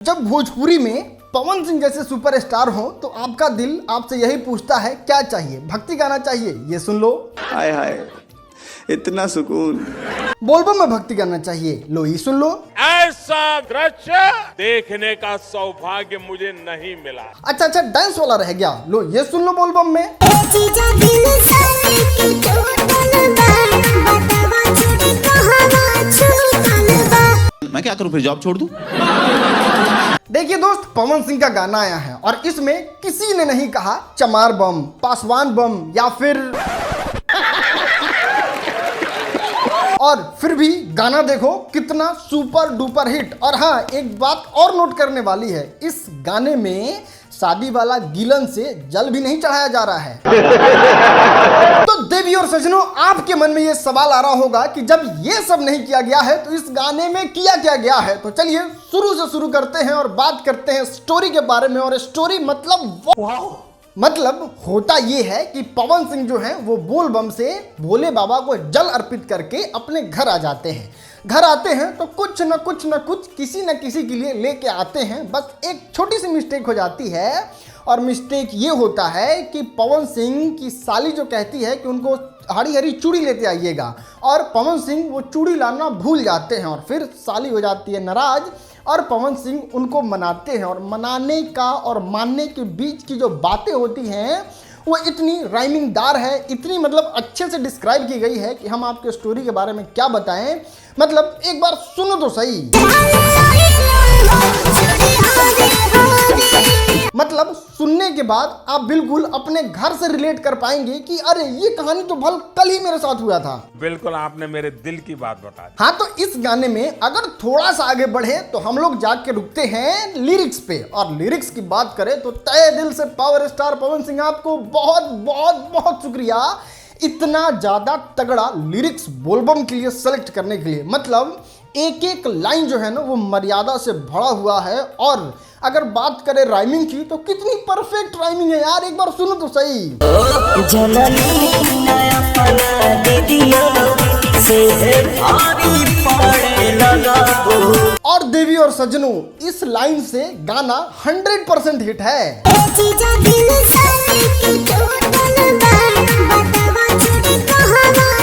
जब भोजपुरी में पवन सिंह जैसे सुपरस्टार हो तो आपका दिल आपसे यही पूछता है क्या चाहिए, भक्ति गाना चाहिए, ये सुन लो। हाय हाय इतना सुकून। बोलबम में भक्ति गाना चाहिए, लो ये सुन लो। ऐसा दृश्य देखने का सौभाग्य मुझे नहीं मिला। अच्छा डांस वाला रह गया, लो ये सुन लो बोलबम में। मैं क्या करूं, फिर जॉब छोड़ दूं? देखिए दोस्त, पवन सिंह का गाना आया है और इसमें किसी ने नहीं कहा चमार बम, पासवान बम या फिर और फिर भी गाना देखो कितना सुपर डुपर हिट। और हाँ, एक बात और नोट करने वाली है, इस गाने में शादी वाला गीलन से जल भी नहीं चढ़ाया जा रहा है। तो देवी और सजनों, आपके मन में ये सवाल आ रहा होगा कि जब ये सब नहीं किया गया है तो इस गाने में किया क्या गया है। तो चलिए शुरू से शुरू करते हैं और बात करते हैं स्टोरी के बारे में। और स्टोरी मतलब होता ये है कि पवन सिंह जो है वो बोल बम से भोले बाबा को जल अर्पित करके अपने घर आ जाते हैं। घर आते हैं तो कुछ न कुछ किसी न किसी के लिए लेके आते हैं। बस एक छोटी सी मिस्टेक हो जाती है और मिस्टेक ये होता है कि पवन सिंह की साली जो कहती है कि उनको हरी हरी चूड़ी लेते आइएगा, और पवन सिंह वो चूड़ी लाना भूल जाते हैं और फिर साली हो जाती है नाराज और पवन सिंह उनको मनाते हैं। और मनाने का और मानने के बीच की जो बातें होती हैं वो इतनी राइमिंगदार है, इतनी मतलब अच्छे से डिस्क्राइब की गई है कि हम आपके स्टोरी के बारे में क्या बताएं। मतलब एक बार सुनो तो सही। मतलब सुनने के बाद आप बिल्कुल अपने घर से रिलेट कर पाएंगे कि अरे ये कहानी तो भल कल ही मेरे साथ हुआ था। बिल्कुल आपने मेरे दिल की बात बता दी। हाँ, तो इस गाने में अगर थोड़ा सा आगे बढ़े तो हम लोग जाके रुकते हैं लिरिक्स पे। और लिरिक्स की बात करें तो तहे दिल से पावर स्टार पवन सिंह आपको बहुत बहुत बहुत शुक्रिया, इतना ज्यादा तगड़ा लिरिक्स बोलबम के लिए सेलेक्ट करने के लिए। मतलब एक एक लाइन जो है ना वो मर्यादा से भरा हुआ है। और अगर बात करें राइमिंग की तो कितनी परफेक्ट राइमिंग है यार, एक बार सुनो तो सही। और देवी और सजनों, इस लाइन से गाना 100% हिट है।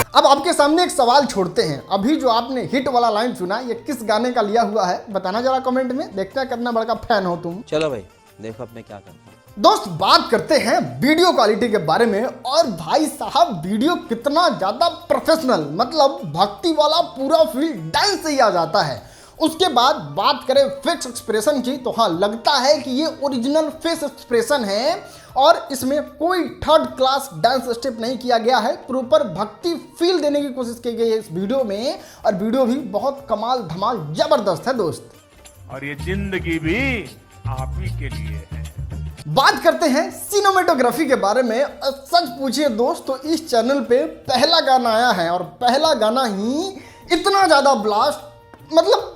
अब आपके सामने एक सवाल छोड़ते हैं, अभी जो आपने हिट वाला लाइन सुना ये किस गाने का लिया हुआ है, बताना जरा कमेंट में। देखते हैं कितना बड़ा फैन हो तुम। चलो भाई देखो अब मैं क्या करता हूँ। दोस्त, बात करते हैं वीडियो क्वालिटी के बारे में। और भाई साहब, वीडियो कितना ज्यादा प्रोफेशनल, मतलब भक्ति वाला पूरा फील डांस से ही आ जाता है। उसके बाद बात करें फेस एक्सप्रेशन की तो हाँ, लगता है कि ये ओरिजिनल फेस एक्सप्रेशन है और इसमें कोई थर्ड क्लास डांस स्टेप नहीं किया गया है। प्रॉपर भक्ति फील देने की कोशिश की गई है इस वीडियो में, और वीडियो भी बहुत कमाल धमाल जबरदस्त है दोस्त। और ये जिंदगी भी आप ही के लिए है। बात करते हैं सिनेमेटोग्राफी के बारे में। सच पूछिए दोस्त तो इस चैनल पे पहला गाना आया है और पहला गाना ही इतना ज्यादा ब्लास्ट, मतलब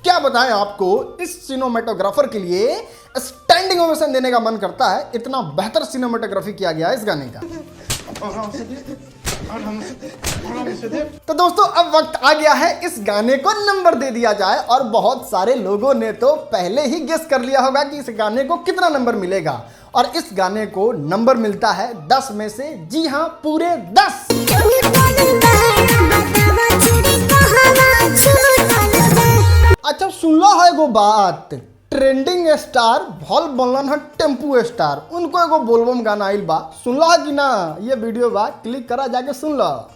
क्या बताएं आपको, इस सिनेमेटोग्राफर के लिए स्टैंडिंग ओवेशन देने का मन करता है। इतना बेहतर सिनेमेटोग्राफी किया गया है इस गाने का। तो दोस्तों, अब वक्त आ गया है इस गाने को नंबर दे दिया जाए। और बहुत सारे लोगों ने तो पहले ही गेस कर लिया होगा कि इस गाने को कितना नंबर मिलेगा। और इस गाने को नंबर मिलता है 10 में से, जी हाँ, पूरे 10। अच्छा, सुन लो है एगो बात, ट्रेंडिंग स्टार भल बनलन है टेम्पू स्टार, उनको एगो बोलबम गाना आइल बा, सुन लो है कि ना। ये वीडियो बा, क्लिक करा जाके सुन लो।